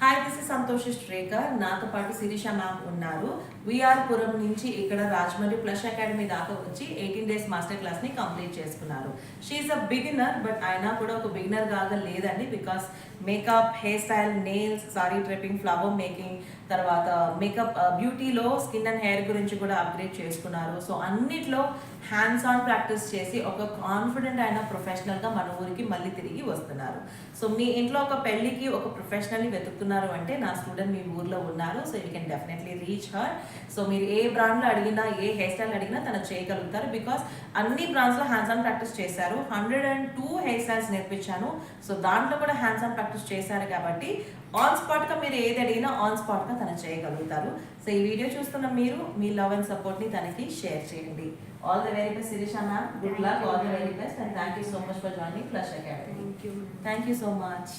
Hi, this is Santoshi Shrekhar. నాతో పాటు Sirisha ma'am ఉన్నారు. విఆర్ పురం నుంచి ఇక్కడ రాజమండ్రి ప్లస్ అకాడమీ దాకా వచ్చి 18 days మాస్టర్ క్లాస్ ని కంప్లీట్ చేసుకున్నారు. షీఈస్ అ బిగినర్, బట్ అయినా కూడా ఒక బిగినర్ కాగా లేదండి. Because makeup, hair style, nails, sari draping, flower making, తర్వాత మేకప్, బ్యూటీలో స్కిన్ అండ్ హెయిర్ గురించి కూడా అప్గ్రేడ్ చేసుకున్నారు. సో అన్నిట్లో హ్యాండ్స్ ఆన్ ప్రాక్టీస్ చేసి ఒక కాన్ఫిడెంట్ అయిన ప్రొఫెషనల్గా మన ఊరికి మళ్ళీ తిరిగి వస్తున్నారు. సో మీ ఇంట్లో ఒక పెళ్ళికి ఒక ప్రొఫెషనల్ని వెతుకుతున్నారు అంటే నా స్టూడెంట్ మీ ఊర్లో ఉన్నారు. So you can definitely reach her. So మీరు ఏ బ్రాండ్లో అడిగినా, ఏ హెయిర్ స్టైల్ అడిగినా తను చేయగలుగుతారు. బికాస్ అన్ని బ్రాండ్స్లో హ్యాండ్స్ ఆన్ ప్రాక్టీస్ చేశారు. 102 హెయిర్ స్టైల్స్ నేర్పించాను. సో దాంట్లో కూడా హ్యాండ్స్ ఆన్ ప్రాక్టీస్ చేశారు కాబట్టి ఆన్ స్పాట్గా మీరు ఏది అడిగినా ఆన్ స్పాట్గా తను చేయగలుగుతారు. సో ఈ వీడియో చూస్తున్న మీరు మీ లవ్ అండ్ సపోర్ట్ని తనకి షేర్ చేయండి. All the very best Sirisha ma'am. Good luck, all the very best, and thank you so much for joining Plus Academy. Thank you. Thank you so much.